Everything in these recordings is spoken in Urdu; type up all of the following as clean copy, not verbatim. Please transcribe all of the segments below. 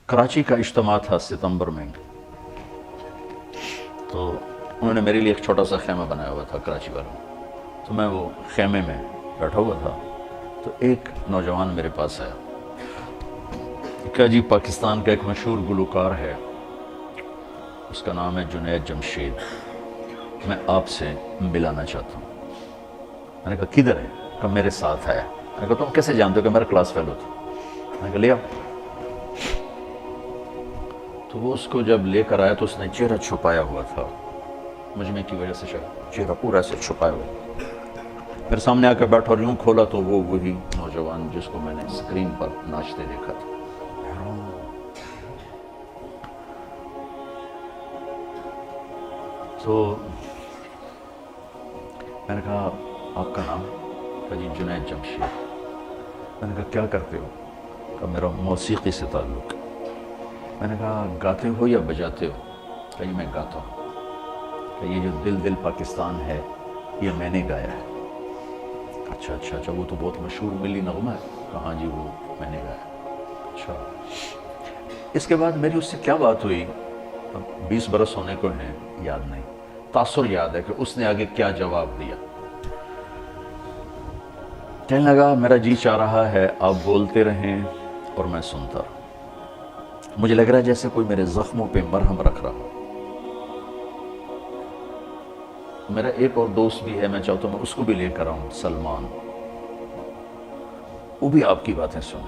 کراچی کا اجتماع تھا ستمبر میں، تو انہوں نے میرے لیے ایک چھوٹا سا خیمہ بنایا ہوا تھا کراچی والوں، تو میں وہ خیمے میں بیٹھا ہوا تھا، تو ایک نوجوان میرے پاس آیا کہ جی پاکستان کا ایک مشہور گلوکار ہے، اس کا نام ہے جنید جمشید، میں آپ سے ملانا چاہتا ہوں۔ میں نے کہا کدھر ہے؟ کہ میرے ساتھ ہے۔ میں نے کہا تم کیسے جانتے ہو؟ کہ میرا کلاس فیلو تھا۔ میں نے کہا لے آؤ۔ تو وہ اس کو جب لے کر آیا تو اس نے چہرہ چھپایا ہوا تھا، مجمع کی وجہ سے شاید چہرہ پورا سے چھپایا ہوا، میرے سامنے آ کے بیٹھا اور یوں کھولا تو وہ وہی نوجوان جس کو میں نے اسکرین پر ناچتے دیکھا تھا۔ تو میں نے کہا آپ کا نام؟ کہا جی جنید جمشید۔ میں نے کہا کیا کرتے ہو؟ کہا میرا موسیقی سے تعلق ہے۔ میں نے کہا گاتے ہو یا بجاتے ہو؟ کہا جی میں گاتا ہوں۔ کہ یہ جو دل دل پاکستان ہے یہ میں نے گایا ہے۔ اچھا وہ تو بہت مشہور ملی نغمہ ہے۔ کہا جی وہ میں نے گایا۔ اچھا اس کے بعد میری اس سے کیا بات ہوئی 20 برس ہونے کو ہیں یاد نہیں، تاثر یاد ہے کہ اس نے آگے کیا جواب دیا۔ کہنے لگا میرا جی چاہ رہا ہے آپ بولتے رہیں اور میں سنتا رہوں، مجھے لگ رہا ہے جیسے کوئی میرے زخموں پہ مرہم رکھ رہا۔ میرا ایک اور دوست بھی ہے، میں چاہتا ہوں میں اس کو بھی لے کر آؤں، سلمان، وہ بھی آپ کی باتیں سن۔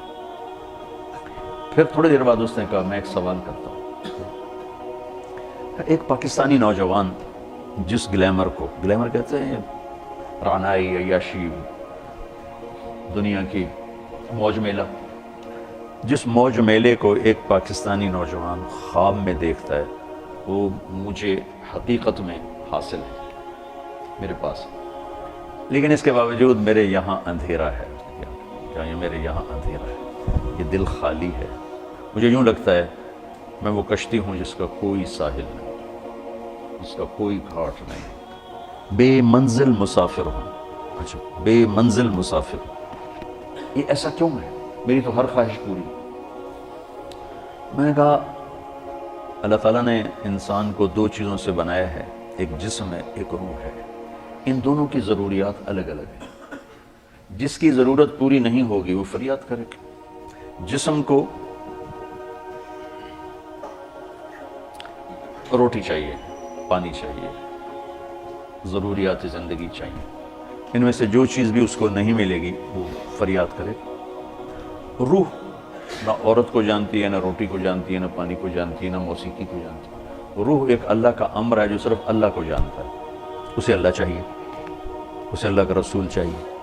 پھر تھوڑی دیر بعد اس نے کہا میں ایک سوال کرتا ہوں۔ ایک پاکستانی نوجوان جس گلیمر کو، گلیمر کہتے ہیں رعنائی، عیاشی، دنیا کی موج میلہ، جس موج میلے کو ایک پاکستانی نوجوان خواب میں دیکھتا ہے وہ مجھے حقیقت میں حاصل ہے میرے پاس، لیکن اس کے باوجود میرے یہاں اندھیرا ہے۔ کیا یہ میرے یہاں اندھیرا ہے؟ یہ دل خالی ہے۔ مجھے یوں لگتا ہے میں وہ کشتی ہوں جس کا کوئی ساحل نہیں، جس کا کوئی گھاٹ نہیں، بے منزل مسافر ہوں۔ اچھا بے منزل مسافر، یہ ایسا کیوں ہے؟ میری تو ہر خواہش پوری۔ میں نے کہا اللہ تعالیٰ نے انسان کو دو چیزوں سے بنایا ہے، ایک جسم ہے ایک روح ہے، ان دونوں کی ضروریات الگ الگ ہیں۔ جس کی ضرورت پوری نہیں ہوگی وہ فریاد کرے گا۔ جسم کو روٹی چاہیے، پانی چاہیے، ضروریات زندگی چاہیے، ان میں سے جو چیز بھی اس کو نہیں ملے گی وہ فریاد کرے گا۔ روح نہ عورت کو جانتی ہے، نہ روٹی کو جانتی ہے، نہ پانی کو جانتی ہے، نہ موسیقی کو جانتی ہے۔ روح ایک اللہ کا امر ہے جو صرف اللہ کو جانتا ہے، اسے اللہ چاہیے، اسے اللہ کا رسول چاہیے۔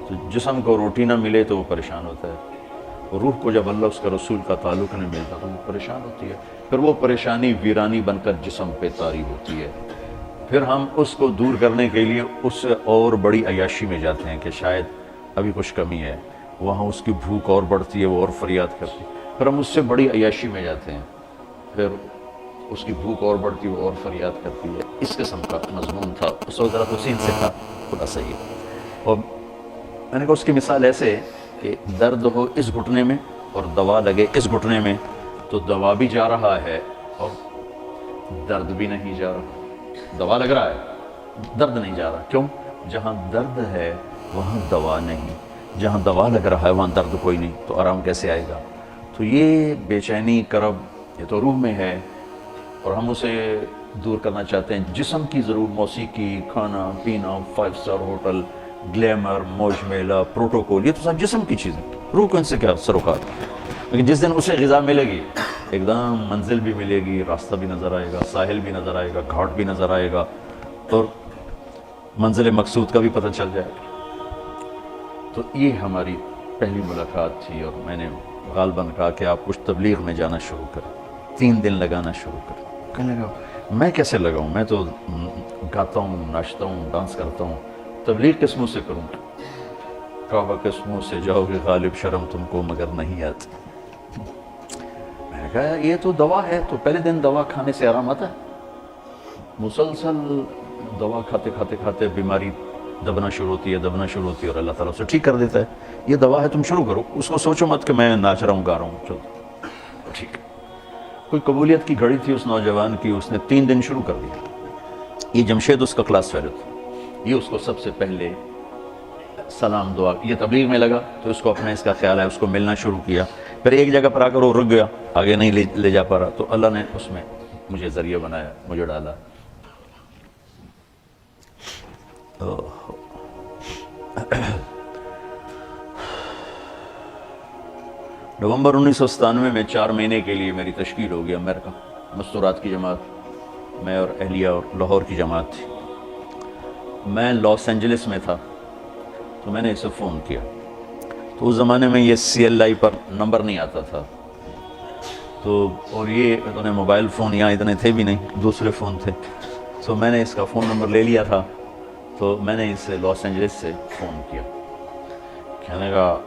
تو جسم کو روٹی نہ ملے تو وہ پریشان ہوتا ہے، روح کو جب اللہ اس کا رسول کا تعلق نہیں ملتا تو وہ پریشان ہوتی ہے، پھر وہ پریشانی ویرانی بن کر جسم پہ طاری ہوتی ہے۔ پھر ہم اس کو دور کرنے کے لیے اس سے اور بڑی عیاشی میں جاتے ہیں کہ شاید ابھی کچھ کمی ہے، وہاں اس کی بھوک اور بڑھتی ہے، وہ اور فریاد کرتی ہے، پھر ہم اس سے بڑی عیاشی میں جاتے ہیں، پھر اس کی بھوک اور بڑھتی ہے، وہ اور فریاد کرتی ہے۔ اس قسم کا مضمون تھا اس وقت، ذرا حسین سے تھا خدا صحیح۔ اور میں نے کہا اس کی مثال ایسے کہ درد ہو اس گھٹنے میں اور دوا لگے اس گھٹنے میں تو دوا بھی جا رہا ہے اور درد بھی نہیں جا رہا۔ دوا لگ رہا ہے، درد نہیں جا رہا، کیوں؟ جہاں درد ہے وہاں دوا نہیں، جہاں دوا لگ رہا ہے وہاں درد کوئی نہیں، تو آرام کیسے آئے گا؟ تو یہ بے چینی کرب یہ تو روح میں ہے اور ہم اسے دور کرنا چاہتے ہیں۔ جسم کی ضرور موسیقی، کھانا پینا، 5 اسٹار ہوٹل، گلیمر، موج میلہ، پروٹوکول، یہ تو سب جسم کی چیزیں، روح کو ان سے کیا سروکار؟ لیکن جس دن اسے غذا ملے گی ایک دم منزل بھی ملے گی، راستہ بھی نظر آئے گا، ساحل بھی نظر آئے گا، گھاٹ بھی نظر آئے گا، اور منزل مقصود کا بھی پتہ چل جائے گا۔ تو یہ ہماری پہلی ملاقات تھی اور میں نے غالباً کہا کہ آپ کچھ تبلیغ میں جانا شروع کریں، 3 دن لگانا شروع کریں۔ کہنے لگا میں کیسے لگاؤں؟ میں تو گاتا ہوں، ناچتا ہوں، ڈانس کرتا ہوں، تبلیغ کس منہ سے کروں؟ کعبہ کس منہ سے جاؤ گے غالب، شرم تم کو مگر نہیں آتی۔ میں نے کہا یہ تو دوا ہے، تو پہلے دن دوا کھانے سے آرام آتا ہے؟ مسلسل دوا کھاتے کھاتے کھاتے بیماری دبنا شروع ہوتی ہے اور اللہ تعالیٰ اسے ٹھیک کر دیتا ہے۔ یہ دوا ہے، تم شروع کرو، اس کو سوچو مت کہ میں ناچ رہا ہوں، گا رہا ہوں، چلو کوئی قبولیت کی گھڑی تھی اس نوجوان کی، اس نے 3 دن شروع کر دیا. یہ جمشید اس کا کلاس فیلو تھا. یہ اس کو سب سے پہلے سلام دعا، یہ تبلیغ میں لگا تو اس کو اپنا اس کا خیال ہے، اس کو ملنا شروع کیا. پھر ایک جگہ پر آ کر وہ رک گیا، آگے نہیں لے جا پا رہا، تو اللہ نے اس میں مجھے ذریعہ بنایا، مجھے ڈالا. نومبر 1997 میں 4 مہینے کے لیے میری تشکیل ہو گیا امریکہ. مستورات کی جماعت، میں اور اہلیہ اور لاہور کی جماعت تھی. میں لاس اینجلس میں تھا تو میں نے اسے فون کیا. تو اس زمانے میں یہ CLI پر نمبر نہیں آتا تھا، تو اور یہ انہوں نے موبائل فون یہاں اتنے تھے بھی نہیں، دوسرے فون تھے. تو میں نے اس کا فون نمبر لے لیا تھا، تو میں نے اسے لاس اینجلس سے فون کیا. کہنے لگا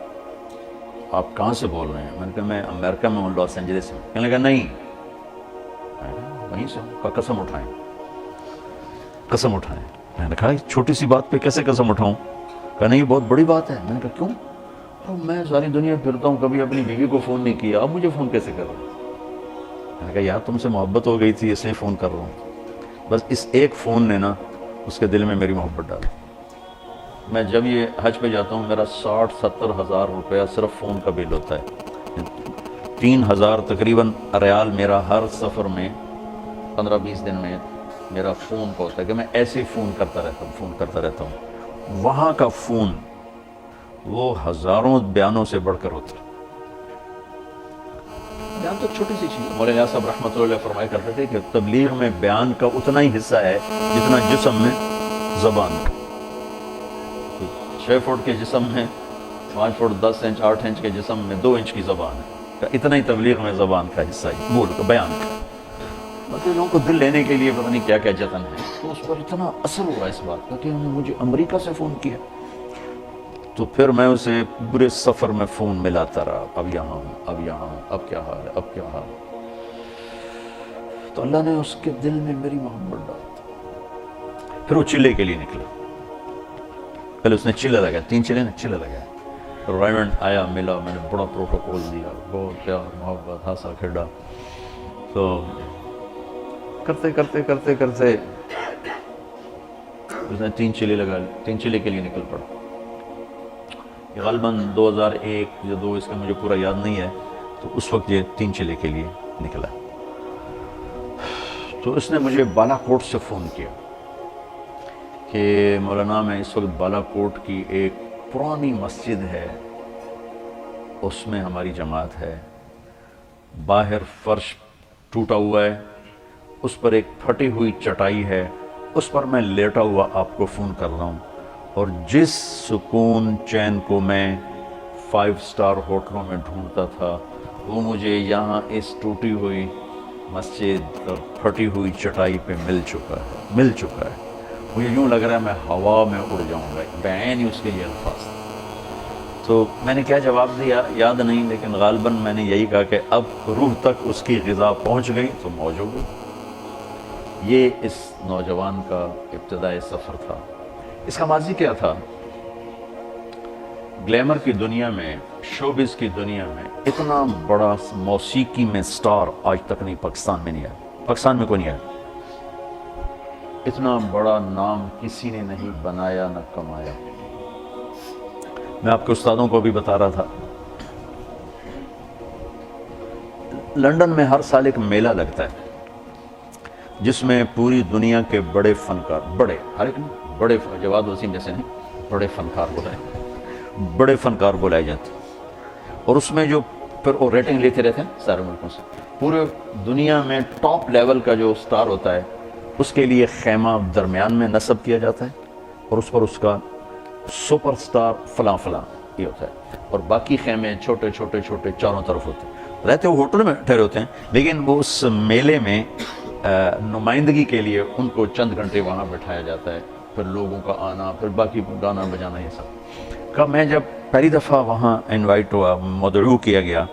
آپ کہاں سے بول رہے ہیں؟ میں نے کہا میں امریکہ میں ہوں، لاس اینجلس میں. کہنے لگا نہیں وہیں سے ہوں. کہا قسم اٹھائیں، قسم اٹھائیں. میں نے کہا چھوٹی سی بات پہ کیسے قسم اٹھاؤں؟ کہا نہیں بہت بڑی بات ہے. میں نے کہا کیوں؟ میں ساری دنیا پھرتا ہوں، کبھی اپنی بیوی کو فون نہیں کیا، اب مجھے فون کیسے کر رہا ہوں؟ میں نے کہا یار تم سے محبت ہو گئی تھی اس لیے فون کر رہا ہوں. بس اس ایک فون نے نا اس کے دل میں میری محبت ڈالی. میں جب یہ حج پہ جاتا ہوں میرا 60-70 ہزار روپیہ صرف فون کا بل ہوتا ہے. 3000 تقریباً ریال میرا ہر سفر میں 15-20 دن میں میرا فون کا ہوتا ہے کہ میں ایسے ہی فون کرتا رہتا ہوں. وہاں کا فون وہ ہزاروں بیانوں سے بڑھ کر ہوتا ہے. بیان تو چھوٹی سی چیز. مولانا صاحب رحمۃ اللہ علیہ فرمایا کرتے تھے کہ تبلیغ میں بیان کا اتنا ہی حصہ ہے جتنا جسم میں زبان کا. 6 فٹ کے جسم میں 5 فٹ 10 انچ 8 انچ کے جسم میں 2 انچ کی زبان ہے. اتنا ہی تبلیغ میں زبان کا حصہ ہے، بول کا بیان کا. مطلب لوگوں کو دل لینے کے لیے پتہ نہیں کیا کیا جتن ہے. تو اس پر اتنا اثر ہوا اس بات کا کہ انہوں نے مجھے امریکہ سے فون کیا. تو پھر میں اسے پورے سفر میں فون ملاتا رہا، اب یہاں ہوں، اب یہاں ہوں، اب کیا حال ہے، اب کیا حال ہے. تو اللہ نے اس کے دل میں میری محبت ڈال دی. پھر وہ چلے کے لیے نکلا. پہلے اس نے چلے لگایا، 3 چلے نے چلے لگایا. ریونڈ آیا، ملا، میں نے بڑا پروٹوکول دیا، بہت پیار محبت ہنسا کھیڑا. تو کرتے کرتے کرتے کرتے اس نے 3 چلے لگا لی. 3 چلے کے لیے نکل پڑا. یہ غالباً 2001 یا 2 اس کا مجھے پورا یاد نہیں ہے. تو اس وقت یہ 3 چلے کے لیے نکلا. تو اس نے مجھے بالا کوٹ سے فون کیا کہ مولانا میں اس وقت بالا کوٹ کی ایک پرانی مسجد ہے، اس میں ہماری جماعت ہے. باہر فرش ٹوٹا ہوا ہے، اس پر ایک پھٹی ہوئی چٹائی ہے، اس پر میں لیٹا ہوا آپ کو فون کر رہا ہوں. اور جس سکون چین کو میں 5 اسٹار ہوٹلوں میں ڈھونڈتا تھا وہ مجھے یہاں اس ٹوٹی ہوئی مسجد اور پھٹی ہوئی چٹائی پہ مل چکا ہے. مجھے یوں لگ رہا ہے میں ہوا میں اڑ جاؤں گا. بعین ہی اس کے یہ الفاظ. تو میں نے کیا جواب دیا یاد نہیں، لیکن غالباً میں نے یہی کہا کہ اب روح تک اس کی غذا پہنچ گئی تو موج ہو گئی. یہ اس نوجوان کا ابتدائی سفر تھا. اس کا ماضی کیا تھا؟ گلیمر کی دنیا میں، شوبز کی دنیا میں اتنا بڑا موسیقی میں سٹار آج تک نہیں پاکستان میں نہیں آیا. پاکستان میں کوئی نہیں آیا. اتنا بڑا نام کسی نے نہیں بنایا نہ کمایا. میں آپ کے استادوں کو بھی بتا رہا تھا، لندن میں ہر سال ایک میلہ لگتا ہے جس میں پوری دنیا کے بڑے فنکار، بڑے جواد وسیم جیسے نہیں، بڑے فنکار بلائے جاتے ہیں. اور اس میں جو پھر وہ ریٹنگ لیتے رہتے ہیں سارے ملکوں سے. پورے دنیا میں ٹاپ لیول کا جو سٹار ہوتا ہے اس کے لیے خیمہ درمیان میں نصب کیا جاتا ہے اور اس پر اس کا سپر سٹار فلاں یہ ہوتا ہے. اور باقی خیمے چھوٹے چاروں طرف ہوتے ہیں. رہتے وہ ہوٹل میں ٹھہرے ہوتے ہیں، لیکن وہ اس میلے میں نمائندگی کے لیے ان کو چند گھنٹے وہاں بٹھایا جاتا ہے. پھر لوگوں کا آنا، پھر باقی گانا بجانا، یہ سب کا. میں جب پہلی دفعہ وہاں انوائٹ ہوا، مدعو کیا گیا،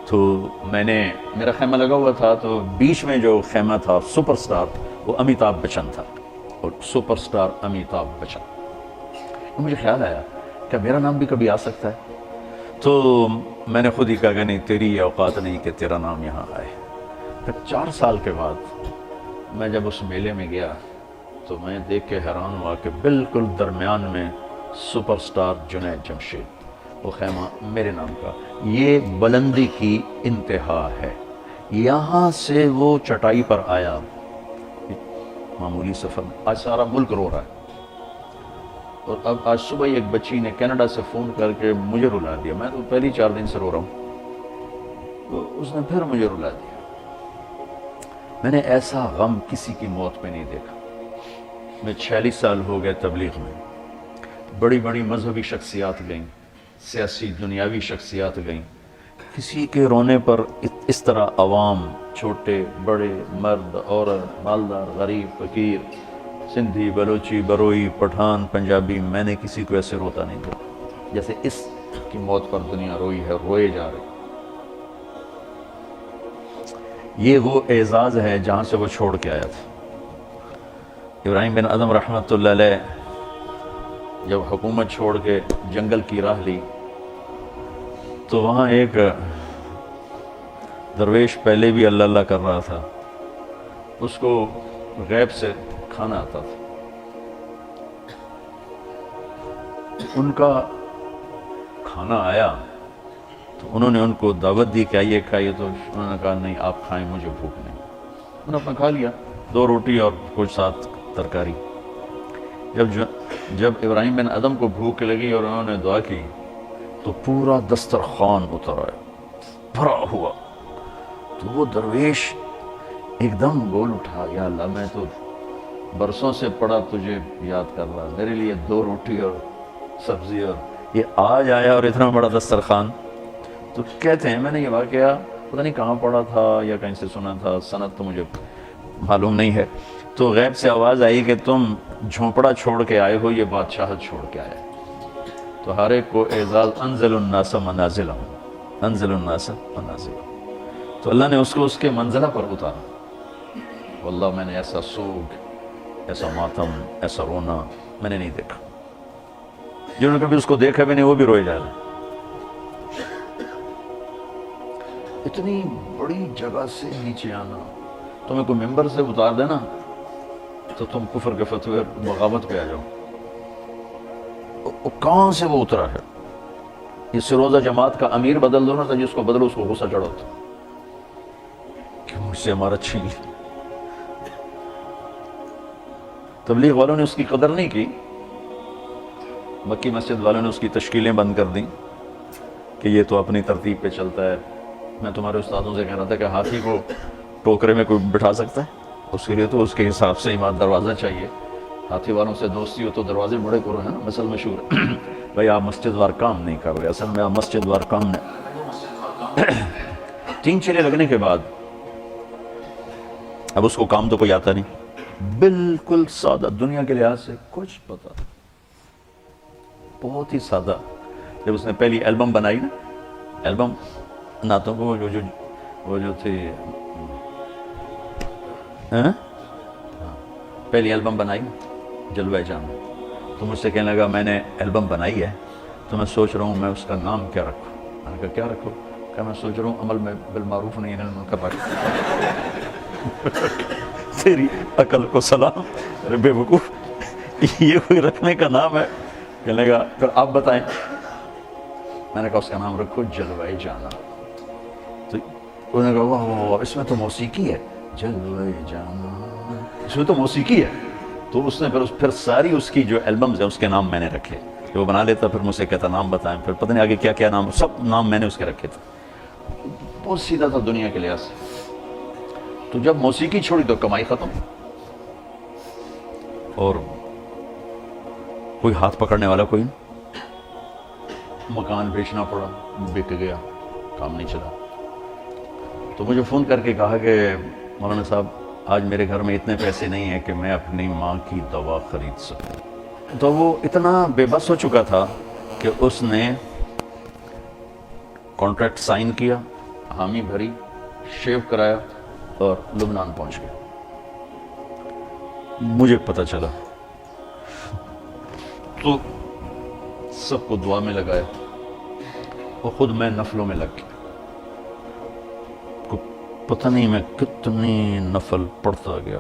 تو میرا خیمہ لگا ہوا تھا. تو بیچ میں جو خیمہ تھا سپر سٹار وہ امیتابھ بچن تھا. اور سپر سٹار امیتابھ بچن. مجھے خیال آیا کہ میرا نام بھی کبھی آ سکتا ہے. تو میں نے خود ہی کہا کہ نہیں، تیری یہ اوقات نہیں کہ تیرا نام یہاں آئے. پھر 4 سال کے بعد میں جب اس میلے میں گیا تو میں دیکھ کے حیران ہوا کہ بالکل درمیان میں سپر سٹار جنید جمشید، وہ خیمہ میرے نام کا، یہ بلندی کی انتہا ہے، یہاں سے وہ چٹائی پر آیا، معمولی سفر میں، آج سارا ملک رو رہا ہے۔ اور اب آج صبح ہی ایک بچی نے کینیڈا سے فون کر کے مجھے رلا دیا، میں تو پہلی 4 دن سے رو رہا ہوں، تو اس نے پھر مجھے رلا دیا۔ میں نے ایسا غم کسی کی موت پہ نہیں دیکھا۔ میں 46 سال ہو گئے تبلیغ میں، بڑی بڑی مذہبی شخصیات گئیں، سیاسی دنیاوی شخصیات گئیں، کسی کے رونے پر اس طرح عوام، چھوٹے بڑے، مرد عورت، مالدار غریب فقیر، سندھی بلوچی بروئی پٹھان پنجابی، میں نے کسی کو ایسے روتا نہیں دیکھا جیسے اس کی موت پر دنیا روئی ہے، روئے جا رہی۔ یہ وہ اعزاز ہے جہاں سے وہ چھوڑ کے آیا تھا۔ ابراہیم بن ادم رحمۃ اللہ علیہ جب حکومت چھوڑ کے جنگل کی راہ لی تو وہاں ایک درویش پہلے بھی اللہ اللہ کر رہا تھا، اس کو غیب سے کھانا آتا تھا، ان کا کھانا آیا تو انہوں نے ان کو دعوت دی کہ آئیے کھائیے، تو انہوں نے کہا نہیں آپ کھائیں، مجھے بھوک نہیں۔ انہوں نے اپنا کھا لیا، 2 روٹی اور کچھ ساتھ ترکاری۔ جب ابراہیم بن ادم کو بھوک لگی اور انہوں نے دعا کی تو پورا دسترخوان اتر آیا، بھرا ہوا۔ تو وہ درویش ایک دم بول اٹھا، یا اللہ میں تو برسوں سے پڑا تجھے یاد کر رہا، میرے لیے 2 روٹی اور سبزی، اور یہ آج آیا اور اتنا بڑا دسترخوان۔ تو کہتے ہیں میں نے یہ واقعہ پتہ نہیں کہاں پڑھا تھا یا کہیں سے سنا تھا، سند تو مجھے معلوم نہیں ہے، تو غیب سے آواز آئی کہ تم جھونپڑا چھوڑ کے آئے ہو، یہ بادشاہت چھوڑ کے آئے۔ تو ہر ایک کو اعزاز، انزل الناس منازلہم، انزل الناس منازلہم، تو اللہ نے اس کو اس کے منزلہ پر اتارا۔ واللہ میں نے ایسا سوگ، ایسا ماتم، ایسا رونا میں نے نہیں دیکھا۔ جنہوں نے کبھی اس کو دیکھا بھی نہیں وہ بھی روئے جا رہے۔ اتنی بڑی جگہ سے نیچے آنا، تمہیں کوئی ممبر سے اتار دینا تو تم کفر کے فتوے بغاوت پہ آ جاؤ۔ کہاں سے وہ اترا ہے؟ یہ سروزہ جماعت کا امیر بدل دو نا، تو جس کو بدلو اس کو غصہ چڑھا ہوتا کہ مجھ سے امارت چھین لی۔ تبلیغ والوں نے اس کی قدر نہیں کی، مکی مسجد والوں نے اس کی تشکیلیں بند کر دیں کہ یہ تو اپنی ترتیب پہ چلتا ہے۔ میں تمہارے استادوں سے کہہ رہا تھا کہ ہاتھی کو ٹوکرے میں کوئی بٹھا سکتا ہے؟ اس کے لیے تو اس کے حساب سے دروازہ چاہیے۔ ہاتھی والوں سے دوستی ہو تو دروازے بڑے کرو، ہے نا، مثل مشہور ہے۔ بھائی آپ مسجد وار کام نہیں کر رہے، اصل میں آپ مسجد وار کام نہیں۔ 3 چلے لگنے کے بعد اب اس کو کام تو کوئی آتا نہیں، بالکل سادہ، دنیا کے لحاظ سے کچھ پتا، بہت ہی سادہ۔ جب اس نے پہلی البم بنائی نا، البم نعتوں کو وہ جو تھی، پہلی البم بنائی جلوہ جان، تو مجھ سے کہنے لگا میں نے البم بنائی ہے تو میں سوچ رہا ہوں میں اس کا نام کیا رکھوں۔ میں نے کہا کیا رکھو؟ کہ میں سوچ رہا ہوں عمل میں بالمعروف نہیں المنکر رکھوں۔ تیری عقل کو سلام، ارے بے وقوف، یہ کوئی رکھنے کا نام ہے؟ کہنے لگا پھر آپ بتائیں۔ میں نے کہا اس کا نام رکھو جلوہ جانا۔ تو انہوں نے کہا واہ اس میں تو موسیقی ہے، جلوہ جانا اس میں تو موسیقی ہے۔ تو اس نے پھر ساری اس کی جو البمز ہیں اس کے نام میں نے رکھے۔ جو وہ بنا لیتا پھر مجھ سے کہتا نام بتائیں، پھر پتہ نہیں آگے کیا کیا نام، سب نام میں نے اس کے رکھے تھے۔ بہت سیدھا تھا دنیا کے لحاظ سے۔ تو جب موسیقی چھوڑی تو کمائی ختم، اور کوئی ہاتھ پکڑنے والا کوئی نہیں۔ مکان بیچنا پڑا، بک گیا، کام نہیں چلا۔ تو مجھے فون کر کے کہا کہ مولانا صاحب آج میرے گھر میں اتنے پیسے نہیں ہیں کہ میں اپنی ماں کی دوا خرید سکوں۔ تو وہ اتنا بے بس ہو چکا تھا کہ اس نے کانٹریکٹ سائن کیا، حامی بھری، شیو کرایا اور لبنان پہنچ گیا۔ مجھے پتہ چلا تو سب کو دعا میں لگایا اور خود میں نفلوں میں لگ گیا۔ پتہ نہیں میں کتنی نفل پڑھتا گیا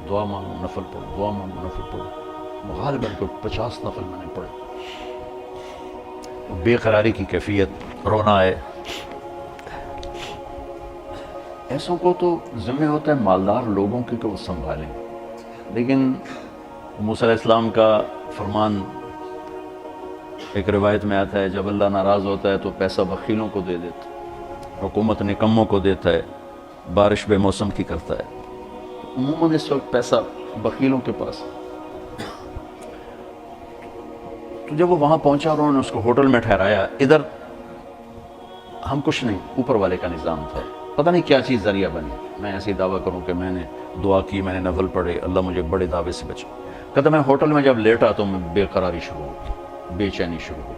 دعا مانگو نفل پڑھو دعا مانگو نفل پڑھو، غالباً کوئی 50 نفل میں نے پڑھے. بے قراری کی کیفیت، رونا ہے. ایسوں کو تو ذمہ ہوتا ہے مالدار لوگوں کے کہ وہ سنبھالیں، لیکن موسیٰ علیہ السلام کا فرمان ایک روایت میں آتا ہے جب اللہ ناراض ہوتا ہے تو پیسہ بخیلوں کو دے دیتا ہے، حکومت نکموں کو دیتا ہے، بارش بے موسم کی کرتا ہے. عموماً اس وقت پیسہ بخیلوں کے پاس. تو جب وہ وہاں پہنچا اور انہوں نے اس کو ہوٹل میں ٹھہرایا، ادھر ہم کچھ نہیں، اوپر والے کا نظام تھا. پتہ نہیں کیا چیز ذریعہ بنی. میں ایسے ہی دعویٰ کروں کہ میں نے دعا کی، میں نے نفل پڑھے، اللہ مجھے بڑے دعوے سے بچا. کہتا میں ہوٹل میں جب لیٹا تو میں بے قراری شروع ہو، بے چینی شروع ہو،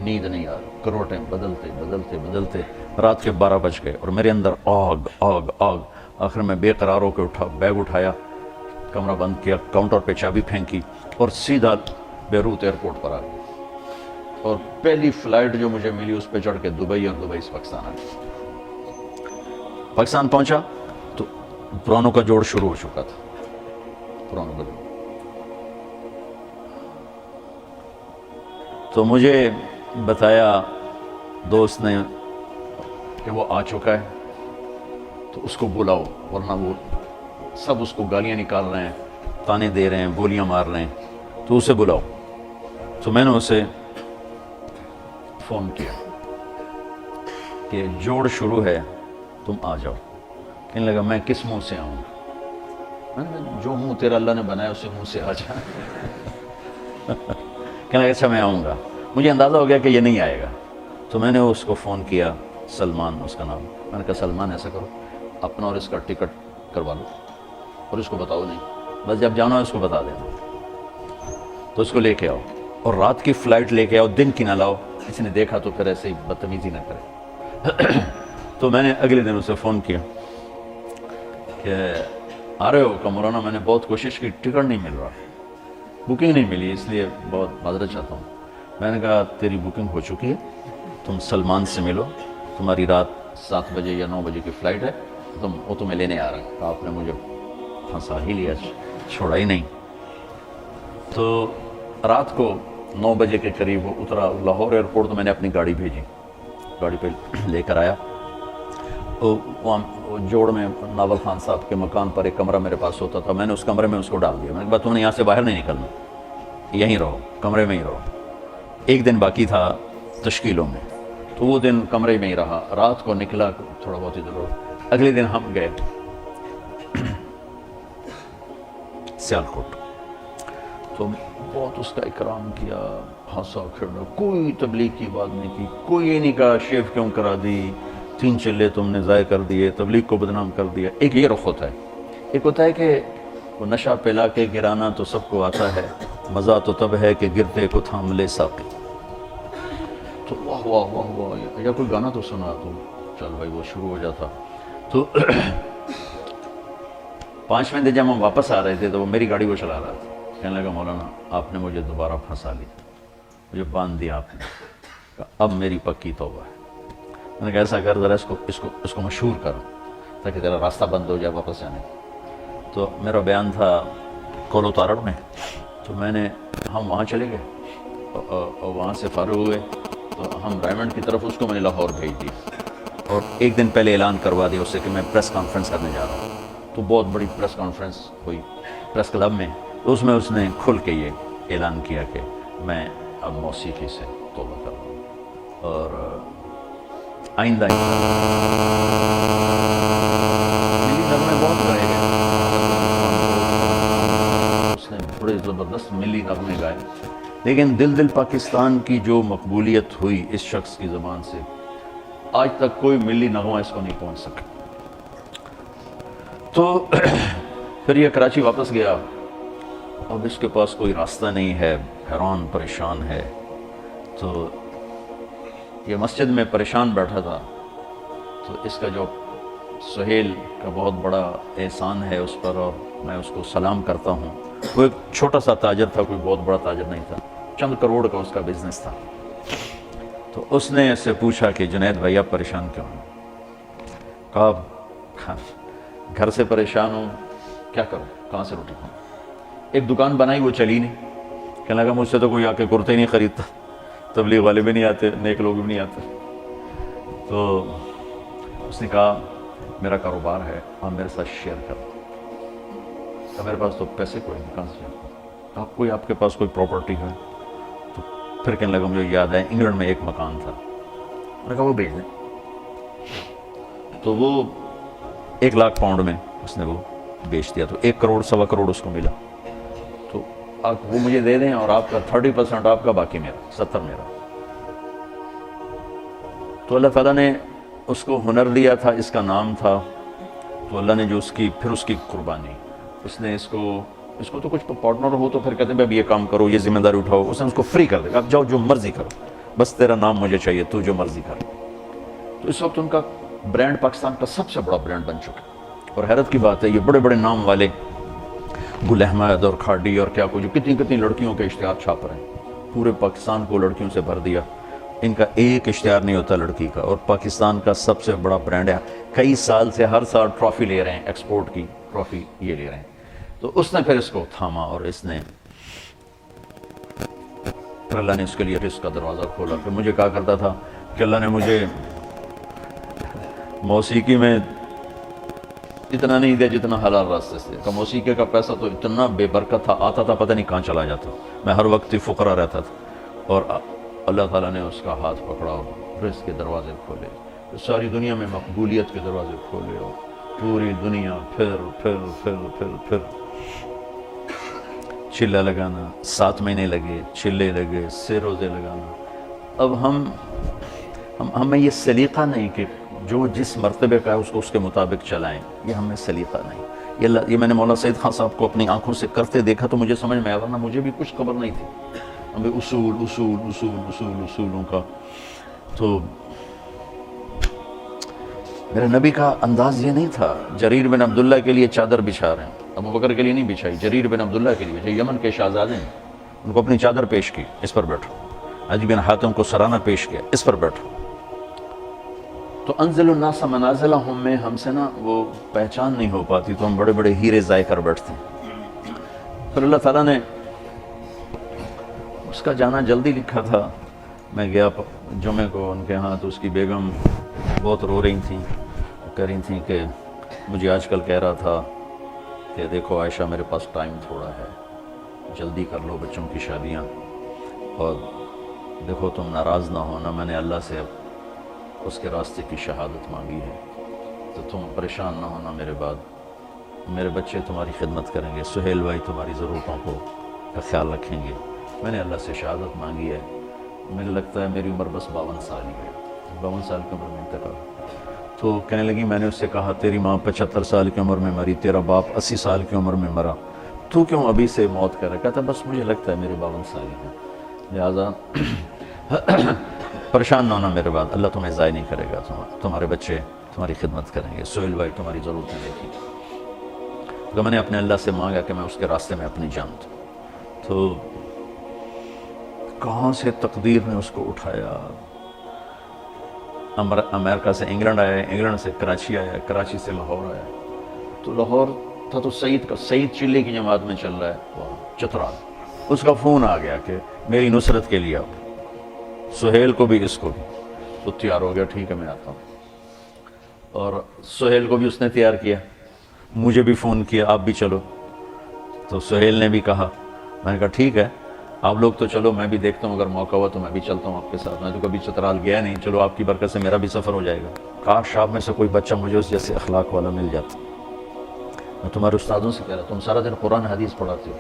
نیند نہیں آ رہی، کروٹیں بدلتے رات کے 12 بج گئے اور میرے اندر آگ. آخر میں بے قرار ہو کے اٹھا، بیگ اٹھایا، کمرہ بند کیا، کاؤنٹر پہ چابی پھینکی اور سیدھا بیروت ایئرپورٹ پر آ گیا. اور پہلی فلائٹ جو مجھے ملی اس پہ چڑھ کے دبئی، اور دبئی سے پاکستان آ گیا. پاکستان پہنچا تو پرانوں کا جوڑ شروع ہو چکا تھا. پرانوں کا جوڑ تو مجھے بتایا دوست نے کہ وہ آ چکا ہے تو اس کو بلاؤ، ورنہ وہ سب اس کو گالیاں نکال رہے ہیں، تانے دے رہے ہیں، گولیاں مار رہے ہیں، تو اسے بلاؤ. تو میں نے اسے فون کیا کہ جوڑ شروع ہے، تم آ جاؤ. کہنے لگا میں کس منہ سے آؤں؟ میں نے کہا جو منہ تیرا اللہ نے بنایا اسے منہ سے آ جا. کہنے لگا اچھا میں آؤں گا. مجھے اندازہ ہو گیا کہ یہ نہیں آئے گا، تو میں نے اس کو فون کیا، سلمان اس کا نام. میں نے کہا سلمان ایسا کرو، اپنا اور اس کا ٹکٹ کروا لو اور اس کو بتاؤ نہیں، بس جب جانا ہے اس کو بتا دینا. تو اس کو لے کے آؤ اور رات کی فلائٹ لے کے آؤ، دن کی نہ لاؤ، اس نے دیکھا تو پھر ایسے ہی بدتمیزی نہ کرے. تو میں نے اگلے دن اسے فون کیا کہ آ رہے ہو؟ کہ مولانا میں نے بہت کوشش کی، ٹکٹ نہیں مل رہا، بکنگ نہیں ملی، اس لیے بہت معذرت چاہتا ہوں. میں نے کہا تیری بکنگ ہو چکی ہے، تم سلمان سے ملو، تمہاری رات 7 بجے یا 9 بجے کی فلائٹ ہے، وہ تمہیں لینے آ رہا ہے. آپ نے مجھے پھنسا ہی لیا، چھوڑا ہی نہیں. تو رات کو 9 بجے کے قریب وہ اترا لاہور ایئرپورٹ. تو میں نے اپنی گاڑی بھیجی، گاڑی پہ لے کر آیا. وہاں جوڑ میں ناول خان صاحب کے مکان پر ایک کمرہ میرے پاس ہوتا تھا. میں نے اس کمرے میں اس کو ڈال دیا. میں نے کہا تم نے یہاں سے باہر نہیں نکلنا، یہیں رہو، کمرے میں ہی رہو. ایک دن باقی تھا تشکیلوں میں، تو وہ دن کمرے میں ہی رہا. رات کو نکلا تھوڑا بہت ادھر. اگلے دن ہم گئے سیالکوٹ. تو بہت اس کا اکرام کیا، ہنسا کھیڑا، کوئی تبلیغ کی بات نہیں کی، کوئی یہ نہیں کہا شیف کیوں کرا دی، 3 چلے تم نے ضائع کر دیے، تبلیغ کو بدنام کر دیا. ایک یہ رخ ہوتا ہے. ایک ہوتا ہے کہ وہ نشہ پلا کے گرانا تو سب کو آتا ہے، مزہ تو تب ہے کہ گرتے کو تھام لے ساقی. تو واہ واہ واہ واہ، یا کوئی گانا تو سنا تو چل بھائی وہ شروع ہو جاتا. تو 5ویں دن جب ہم واپس آ رہے تھے تو وہ میری گاڑی کو چلا رہا تھا. کہنے لگا مولانا آپ نے مجھے دوبارہ پھنسا لیا، مجھے باندھ دیا آپ نے، اب میری پکی توبہ ہے. میں نے کہا ایسا کر ذرا اس کو مشہور کر تاکہ تیرا راستہ بند ہو جائے واپس جانے. تو میرا بیان تھا کولو تارڑ میں. تو ہم وہاں چلے گئے اور وہاں سے فارغ ہوئے تو ہم ڈائمنڈ کی طرف اس کو میں نے لاہور بھیج دی اور ایک دن پہلے اعلان کروا دیا اس سے کہ میں پریس کانفرنس کرنے جا رہا ہوں. تو بہت بڑی پریس کانفرنس ہوئی پریس کلب میں. تو اس میں اس نے کھل کے یہ اعلان کیا کہ میں اب موسیقی سے توبہ کر رہا ہوں اور آئندہ ملی نغمے بہت گائے گئے. اس نے بڑے زبردست ملی نغمے گائے، لیکن دل پاکستان کی جو مقبولیت ہوئی اس شخص کی زبان سے، آج تک کوئی ملی نغمہ اس کو نہیں پہنچ سکا. تو پھر یہ کراچی واپس گیا. اب اس کے پاس کوئی راستہ نہیں ہے، حیران پریشان ہے. تو یہ مسجد میں پریشان بیٹھا تھا. تو اس کا جو سہیل کا بہت بڑا احسان ہے اس پر اور میں اس کو سلام کرتا ہوں. وہ ایک چھوٹا سا تاجر تھا، کوئی بہت بڑا تاجر نہیں تھا، چند کروڑ کا اس کا بزنس تھا. تو اس نے اس سے پوچھا کہ جنید بھائی آپ پریشان کیوں ہیں؟ کہا گھر سے پریشان ہوں، کیا کروں، کہاں سے روٹی کھاؤں؟ ایک دکان بنائی، وہ چلی نہیں، کہنے لگا مجھ سے تو کوئی آ کے کرتے ہی نہیں خریدتا، تبلیغ والے بھی نہیں آتے، نیک لوگ بھی نہیں آتے۔ تو اس نے کہا میرا کاروبار ہے، آپ میرے ساتھ شیئر کرو۔ میرے پاس تو پیسے کوئی نہیں، کہاں سے آپ کوئی، آپ کے پاس کوئی پراپرٹی ہے؟ تو پھر کہنے لگا مجھے یاد ہے انگلینڈ میں ایک مکان تھا، میں نے کہا وہ بیچ دیں۔ تو وہ 1,00,000 پاؤنڈ میں اس نے وہ بیچ دیا، تو 1 کروڑ 1.25 کروڑ اس کو ملا۔ تو آپ وہ مجھے دے دیں اور آپ کا 30% آپ کا، باقی میرا 70 میرا۔ تو اللہ تعالیٰ نے اس کو ہنر دیا تھا، اس کا نام تھا، تو اللہ نے جو اس کی پھر اس کی قربانی، اس نے اس کو تو کچھ پارٹنر ہو تو پھر کہتے ہیں اب یہ کام کرو، یہ ذمہ داری اٹھاؤ، اس نے اس کو فری کر دیا، اب جاؤ جو مرضی کرو، بس تیرا نام مجھے چاہیے، تو جو مرضی کر۔ تو اس وقت ان کا برانڈ پاکستان کا سب سے بڑا برانڈ بن چکا، اور حیرت کی بات ہے یہ بڑے بڑے نام والے گل احمد اور کھاڈی اور کیا کچھ، کتنی لڑکیوں کے اشتہار چھاپ رہے ہیں، پورے پاکستان کو لڑکیوں سے بھر دیا، ان کا ایک اشتہار نہیں ہوتا لڑکی کا، اور پاکستان کا سب سے بڑا برانڈ ہے، کئی سال سے ہر سال ٹرافی لے رہے ہیں، ایکسپورٹ کی ٹرافی یہ لے رہے ہیں۔ تو اس نے پھر اس کو تھاما، اور اس نے پھر اللہ نے اس کے لیے رزق کا دروازہ کھولا۔ پھر مجھے کہا کرتا تھا کہ اللہ نے مجھے موسیقی میں اتنا نہیں دیا جتنا حلال راستے سے، کہ موسیقی کا پیسہ تو اتنا بے برکت تھا، آتا تھا پتہ نہیں کہاں چلا جاتا، میں ہر وقت ہی فقرا رہتا تھا، اور اللہ تعالیٰ نے اس کا ہاتھ پکڑا اور رزق کے دروازے کھولے، ساری دنیا میں مقبولیت کے دروازے کھولے، اور پوری دنیا پھر چلہ لگانا، 7 مہینے لگے، چلے لگے، سے روزے لگانا۔ اب ہمیں یہ سلیقہ نہیں کہ جو جس مرتبے کا ہے اس کو اس کے مطابق چلائیں، یہ ہمیں سلیقہ نہیں۔ یہ میں نے مولانا سعید خان صاحب کو اپنی آنکھوں سے کرتے دیکھا تو مجھے سمجھ میں آیا، ورنہ مجھے بھی کچھ خبر نہیں تھی، ہمیں اصولوں کا۔ تو میرے نبی کا انداز یہ نہیں تھا، جریر بن عبداللہ کے لیے چادر بچھا رہے ہیں، ابو بکر کے لیے نہیں بچھائی، جریر بن عبداللہ کے لیے، جو یمن کے شہزادے ہیں، ان کو اپنی چادر پیش کی، اس پر بیٹھو۔ عدی بن حاتم کو سرانہ پیش کیا، اس پر بیٹھو۔ تو انزل الناس منازلہم میں ہم سے نا وہ پہچان نہیں ہو پاتی، تو ہم بڑے بڑے ہیرے ضائع کر بیٹھتے ہیں۔ پھر اللہ تعالیٰ نے اس کا جانا جلدی لکھا تھا، میں گیا جمعے کو ان کے ہاں، تو اس کی بیگم بہت رو رہی تھیں، کہہ رہی تھیں کہ مجھے آج کل کہہ رہا تھا کہ دیکھو عائشہ میرے پاس ٹائم تھوڑا ہے، جلدی کر لو بچوں کی شادیاں، اور دیکھو تم ناراض نہ ہونا، میں نے اللہ سے اس کے راستے کی شہادت مانگی ہے، تو تم پریشان نہ ہونا، میرے بعد میرے بچے تمہاری خدمت کریں گے، سہیل بھائی تمہاری ضرورتوں کا خیال رکھیں گے، میں نے اللہ سے شہادت مانگی ہے، مجھے لگتا ہے میری عمر بس 52 سال ہی ہے، 52 سال کی عمر میں انتقال۔ تو کہنے لگی میں نے اس سے کہا تیری ماں 75 سال کی عمر میں مری، تیرا باپ 80 سال کی عمر میں مرا، تو کیوں ابھی سے موت کر رہا؟ کہتا بس مجھے لگتا ہے میرے 52 سال ہی ہیں، لہٰذا پریشان نہ ہونا میرے بعد، اللہ تمہیں ضائع نہیں کرے گا، تمہارے بچے تمہاری خدمت کریں گے، سہیل بھائی تمہاری ضرورتیں دیکھیں گے۔ تو میں نے اپنے اللہ سے مانگا کہ میں اس کے راستے میں اپنی جان دوں، تو کہاں سے تقدیر نے اس کو اٹھایا، امریکہ سے انگلینڈ آیا، انگلینڈ سے کراچی آیا، کراچی سے لاہور آیا، تو لاہور تھا تو سعید چلے کی جماعت میں چل رہا ہے وہاں چترال، اس کا فون آ گیا کہ میری نصرت کے لیے آؤ، سہیل کو بھی اس کو بھی، تو تیار ہو گیا، ٹھیک ہے میں آتا ہوں، اور سہیل کو بھی اس نے تیار کیا، مجھے بھی فون کیا آپ بھی چلو، تو سہیل نے بھی کہا، میں نے کہا ٹھیک ہے آپ لوگ تو چلو، میں بھی دیکھتا ہوں اگر موقع ہوا تو میں بھی چلتا ہوں آپ کے ساتھ، میں تو کبھی چترال گیا نہیں، چلو آپ کی برکت سے میرا بھی سفر ہو جائے گا، کاش آپ میں سے کوئی بچہ مجھے اس جیسے اخلاق والا مل جاتا۔ میں تمہارے استادوں سے کہہ رہا تم سارا دن قرآن حدیث پڑھاتے ہو،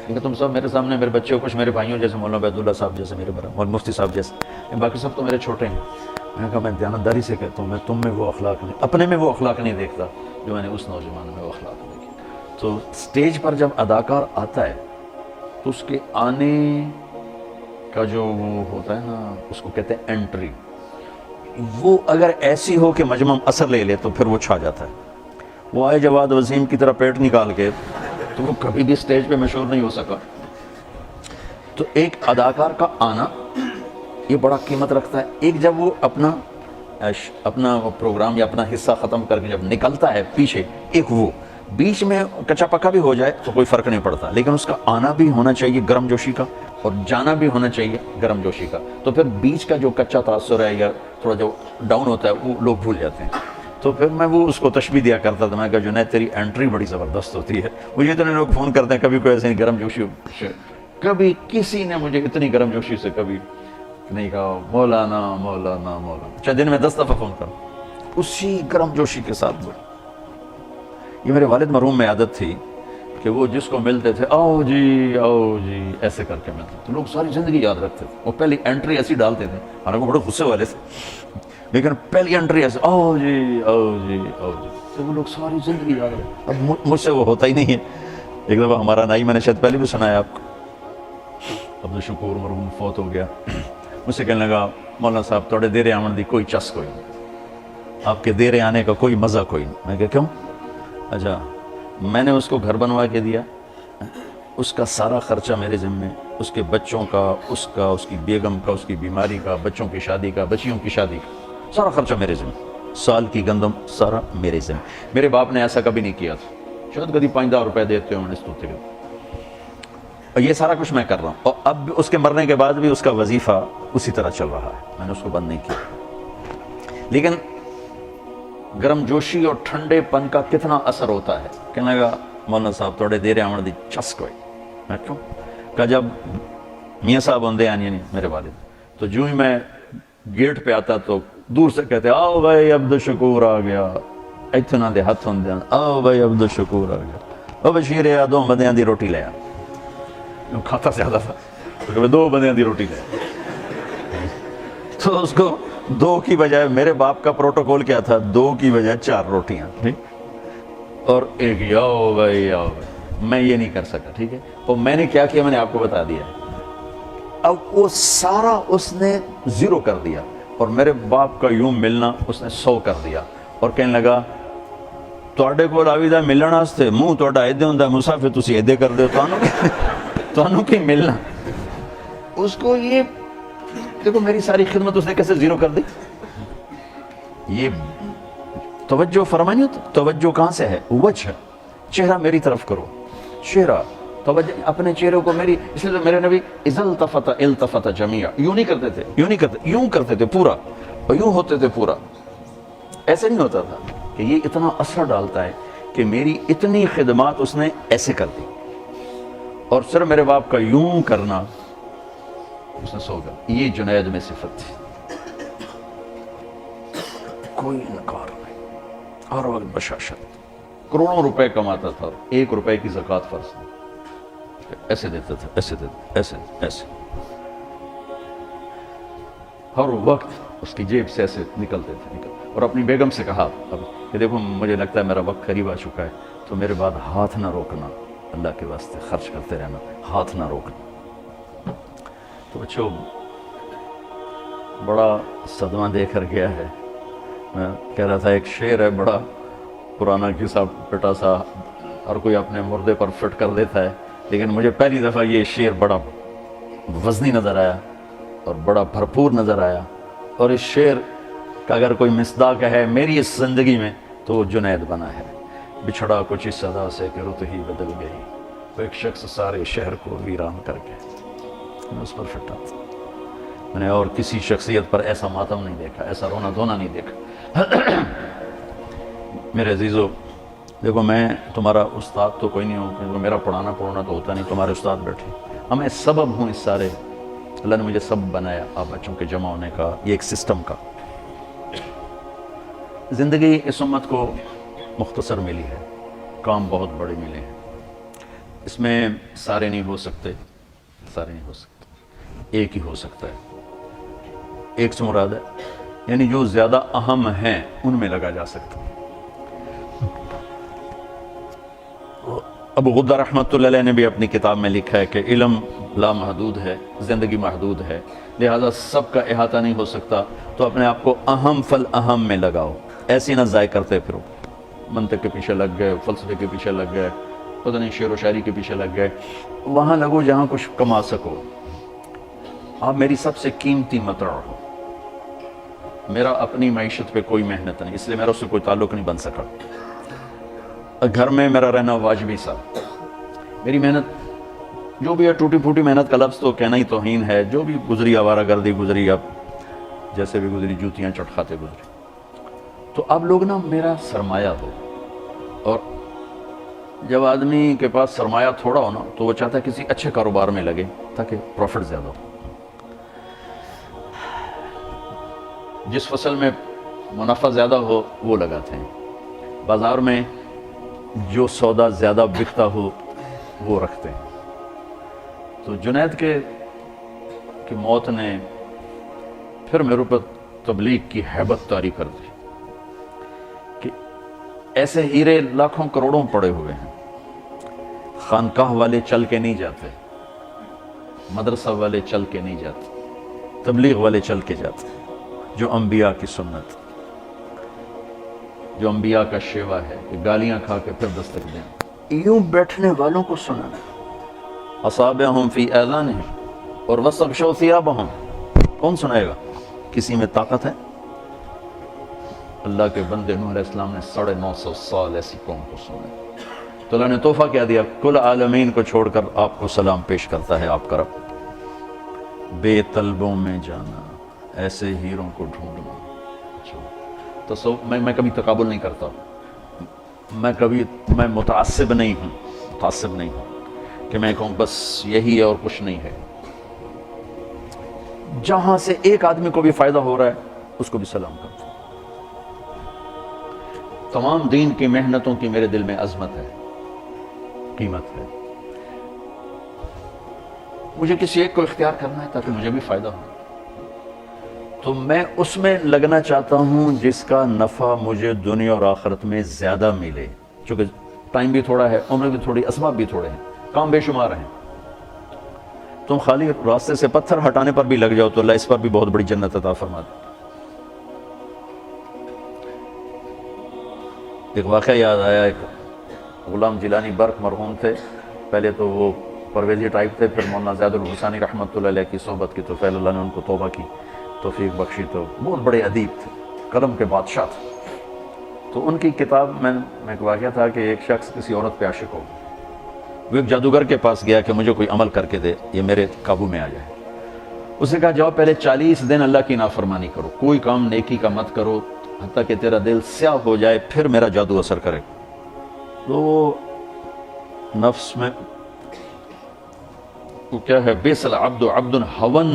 کیونکہ تم سب میرے سامنے میرے بچے کو کچھ میرے بھائیوں جیسے مولانا عبداللہ صاحب جیسے میرے مولانا مفتی صاحب جیسے، باقی سب تو میرے چھوٹے ہیں، میں نے کہا میں دیانتداری سے کہتا ہوں میں تم میں وہ اخلاق نہیں، اپنے میں وہ اخلاق نہیں دیکھتا جو میں نے اس نوجوان میں وہ اخلاق دیکھی۔ تو سٹیج پر جب اداکار آتا ہے تو اس کے آنے کا جو وہ ہوتا ہے نا، اس کو کہتے ہیں انٹری، وہ اگر ایسی ہو کہ مجمع اثر لے لے تو پھر وہ چھا جاتا ہے۔ وہ آئے جواد وسیم کی طرح پیٹ نکال کے تو وہ کبھی بھی سٹیج پہ مشہور نہیں ہو سکا۔ تو ایک اداکار کا آنا یہ بڑا قیمت رکھتا ہے، ایک جب وہ اپنا اپنا پروگرام یا اپنا حصہ ختم کر کے جب نکلتا ہے پیچھے، ایک وہ بیچ میں کچا پکا بھی ہو جائے تو کوئی فرق نہیں پڑتا، لیکن اس کا آنا بھی ہونا چاہیے گرم جوشی کا اور جانا بھی ہونا چاہیے گرم جوشی کا، تو پھر بیچ کا جو کچا تاثر ہے یا تھوڑا جو ڈاؤن ہوتا ہے وہ لوگ بھول جاتے ہیں۔ تو پھر میں وہ اس کو تشبیہ دیا کرتا تھا، میں کہا جنید تیری انٹری بڑی زبردست ہوتی ہے، مجھے اتنے لوگ فون کرتے ہیں، کبھی کوئی ایسے گرم جوشی، کبھی کسی نے مجھے اتنی گرم جوشی سے کبھی نہیں کہا مولانا مولانا مولانا، چاہے دن میں 10 دفعہ فون کروں، اسی گرم جوشی کے ساتھ بول۔ یہ میرے والد مرحوم میں عادت تھی کہ وہ جس کو ملتے تھے آؤ جی ایسے کر کے ملتے، تو لوگ ساری زندگی یاد رکھتے تھے۔ وہ پہلی انٹری ایسی ڈالتے تھے، حالانکہ بڑے غصے والے تھے، لیکن پہلی انٹری ایسے آؤ جی تو وہ لوگ ساری زندگی یاد رکھتے۔ اب مجھ سے وہ ہوتا ہی نہیں ہے۔ ایک دفعہ ہمارا نائی، میں نے شاید پہلے بھی سنایا آپ کو، عبدالشکور مرحوم فوت ہو گیا، مجھ سے کہنے لگا مولانا صاحب تھوڑے دیرے آمن دی کوئی چس کوئی نہیں، آپ کے دیرے آنے کا کوئی مزہ کوئی نہیں۔ میں کہا کیوں؟ اچھا میں نے اس کو گھر بنوا کے دیا، اس کا سارا خرچہ میرے ذمے، اس کے بچوں کا، اس کی بیگم کا، اس کی بیماری کا، بچوں کی شادی کا، بچیوں کی شادی کا، سارا خرچہ میرے ذمے، سال کی گندم سارا میرے ذمے۔ میرے باپ نے ایسا کبھی نہیں کیا تھا، شاید کبھی 5-10 روپے دیتے ہوں اس طوطے کے، اور یہ سارا کچھ میں کر رہا ہوں، اور اب اس کے مرنے کے بعد بھی اس کا وظیفہ اسی طرح چل رہا ہے، میں نے اس کو بند نہیں کیا۔ لیکن گرم جوشی اور ٹھنڈے پن کا کتنا اثر ہوتا ہے۔ کہنے لگا مولانا صاحب تھوڑے دیرے آمن دی چس کوئی۔ میں کیوں؟ کہ جب میاں صاحب ہوندے یعنی میرے والد، تو جو ہی میں گیٹ پہ آتا تو دور سے کہتے آؤ بھائی عبدالشکور آ گیا، اتنا دے ہاتھ ہوندے آؤ بھائی عبدالشکور آ گیا، او بشیر آ 2 بندیاں دی روٹی لے آ، کھاتا زیادہ تھا تو 2 بندیاں دی روٹی لے آ، تو اس کو 2 کی بجائے، میرے باپ کا پروٹوکول کیا تھا، 2 کی بجائے 4 روٹیاں، ٹھیک، اور ایک یاؤ بھائی آؤ بھائی، میں یہ نہیں کر سکا، ٹھیک ہے۔ اور میں نے کیا کیا میں نے آپ کو بتا دیا، اب وہ سارا اس نے 0 کر دیا، اور میرے باپ کا یوں ملنا اس نے 100 کر دیا، اور کہنے لگا تواڈے کول آویدا ملن واسطے منہ تواڈا ایدے ہوندا مسافر تسی ایدے کر دے، تانوں کی ملنا۔ اس کو یہ دیکھو میری ساری خدمت اس نے کیسے 0 کر دی۔ یہ توجہ فرمانی ہوتا، توجہ کہاں سے ہے؟ وجہ، چہرہ میری طرف کرو، چہرہ، توجہ اپنے چہرے کو میری، اس لیے تو میرے نبی اذا التفت التفت جميعا، یوں نہیں کرتے تھے، یوں نہیں کرتے، یوں کرتے تھے پورا، اور یوں ہوتے تھے پورا، ایسے نہیں ہوتا تھا کہ یہ اتنا اثر ڈالتا ہے کہ میری اتنی خدمات اس نے ایسے کر دی، اور صرف میرے باپ کا یوں کرنا اس نے 100 کر۔ یہ جنید میں صفت تھی، کوئی انکار نہیں، ہر وقت بشاشت، کروڑوں روپے کماتا تھا، 1 روپے کی زکوٰۃ فرض نہیں، ایسے دیتا تھا، ایسے دیتا، ایسے ہر وقت اس کی جیب سے ایسے نکلتے تھے، اور اپنی بیگم سے کہا اب کہ دیکھو مجھے لگتا ہے میرا وقت قریب آ چکا ہے، تو میرے بعد ہاتھ نہ روکنا، اللہ کے واسطے خرچ کرتے رہنا، ہاتھ نہ روکنا۔ تو بچوں بڑا صدمہ دے کر گیا ہے۔ میں کہہ رہا تھا ایک شعر ہے بڑا پرانا قصہ پٹا سا، ہر کوئی اپنے مردے پر فٹ کر دیتا ہے، لیکن مجھے پہلی دفعہ یہ شعر بڑا وزنی نظر آیا اور بڑا بھرپور نظر آیا، اور اس شعر کا اگر کوئی مصداق ہے میری اس زندگی میں تو وہ جنید بنا ہے۔ بچھڑا کچھ اس صدا سے کہ رت ہی بدل گئی، وہ ایک شخص سارے شہر کو ویران کر کے، میں اس پر فٹا تھا۔ میں نے اور کسی شخصیت پر ایسا ماتم نہیں دیکھا، ایسا رونا دھونا نہیں دیکھا۔ میرے عزیزو دیکھو، میں تمہارا استاد تو کوئی نہیں ہوں، کیونکہ میرا پڑھانا تو ہوتا نہیں، تمہارے استاد بیٹھے، میں سبب ہوں اس سارے، اللہ نے مجھے سبب بنایا آپ بچوں کے جمع ہونے کا، یہ ایک سسٹم کا۔ زندگی اس امت کو مختصر ملی ہے، کام بہت بڑے ملے ہیں، اس میں سارے نہیں ہو سکتے، ایک ہی ہو سکتا ہے۔ ایک سے مراد ہے یعنی جو زیادہ اہم ہیں ان میں لگا جا سکتا ہے۔ ابو غدہ رحمۃ اللہ علیہ نے بھی اپنی کتاب میں لکھا ہے کہ علم لامحدود ہے، زندگی محدود ہے، لہذا سب کا احاطہ نہیں ہو سکتا، تو اپنے آپ کو اہم فالاہم میں لگاؤ، ایسی نہ ضائع کرتے پھرو، منطق کے پیچھے لگ گئے، فلسفے کے پیچھے لگ گئے، پتہ نہیں شعر و شاعری کے پیچھے لگ گئے، وہاں لگو جہاں کچھ کما سکو۔ آپ میری سب سے قیمتی متاع ہو، میرا اپنی معیشت پہ کوئی محنت نہیں، اس لیے میرا اس سے کوئی تعلق نہیں بن سکا۔ گھر میں میرا رہنا واجبی سا، میری محنت جو بھی ہے ٹوٹی پھوٹی محنت کا لفظ تو کہنا ہی توہین ہے، جو بھی گزری آوارہ گردی گزری، اب جیسے بھی گزری جوتیاں چٹکھاتے گزری، تو اب لوگ نا میرا سرمایہ ہو۔ اور جب آدمی کے پاس سرمایہ تھوڑا ہو نا تو وہ چاہتا ہے کسی اچھے کاروبار میں لگے تاکہ پروفٹ زیادہ ہو۔ جس فصل میں منافع زیادہ ہو وہ لگاتے ہیں، بازار میں جو سودا زیادہ بکتا ہو وہ رکھتے ہیں۔ تو جنید کی موت نے پھر میرے اوپر تبلیغ کی ہیبت طاری کر دی کہ ایسے ہیرے لاکھوں کروڑوں پڑے ہوئے ہیں، خانقاہ والے چل کے نہیں جاتے، مدرسہ والے چل کے نہیں جاتے، تبلیغ والے چل کے جاتے، جو انبیاء کی سنت، جو انبیاء کا شیوا ہے کہ گالیاں کھا کے پھر دستک دیں، یوں بیٹھنے والوں کو سننا، اصابعہم فی آذانہم اور وستغشوا ثیابہم، کون سنائے گا؟ کسی میں طاقت ہے؟ اللہ کے بندے نوح علیہ السلام نے 950 سال ایسی قوم کو سنا، تو اللہ نے تحفہ کیا دیا، کل عالمین کو چھوڑ کر آپ کو سلام پیش کرتا ہے آپ کا رب۔ بے طلبوں میں جانا، ایسے ہیروں کو ڈھونڈنا۔ تو میں کبھی تقابل نہیں کرتا، میں متعصب نہیں ہوں کہ میں کہوں بس یہی ہے اور کچھ نہیں ہے۔ جہاں سے ایک آدمی کو بھی فائدہ ہو رہا ہے اس کو بھی سلام کرتا ہوں۔ تمام دین کی محنتوں کی میرے دل میں عظمت ہے، قیمت ہے، مجھے کسی ایک کو اختیار کرنا ہے تاکہ مجھے بھی فائدہ ہو، تو میں اس میں لگنا چاہتا ہوں جس کا نفع مجھے دنیا اور آخرت میں زیادہ ملے، چونکہ ٹائم بھی تھوڑا ہے، عمر بھی تھوڑی، اسباب بھی تھوڑے ہیں، کام بے شمار ہیں۔ تم خالی راستے سے پتھر ہٹانے پر بھی لگ جاؤ تو اللہ اس پر بھی بہت بڑی جنت عطا فرما دے۔ ایک واقعہ یاد آیا، ایک غلام جیلانی برق مرحوم تھے، پہلے تو وہ پرویزی ٹائپ تھے، پھر مولانا زید الحسانی رحمۃ اللہ علیہ کی صحبت کی تو پہلے اللہ نے ان کو توبہ کی، توفیق بخشی، تو بہت بڑے ادیب تھے، قلم کے بادشاہ تھے۔ تو ان کی کتاب میں ایک واقعہ تھا کہ ایک شخص کسی عورت پہ عاشق ہو گیا، وہ ایک جادوگر کے پاس گیا کہ مجھے کوئی عمل کر کے دے، یہ میرے قابو میں آ جائے۔ اس نے کہا جاؤ پہلے 40 دن اللہ کی نافرمانی کرو، کوئی کام نیکی کا مت کرو حتیٰ کہ تیرا دل سیاہ ہو جائے، پھر میرا جادو اثر کرے۔ تو نفس میں وہ کیا ہے، بیس العبد عبد ہون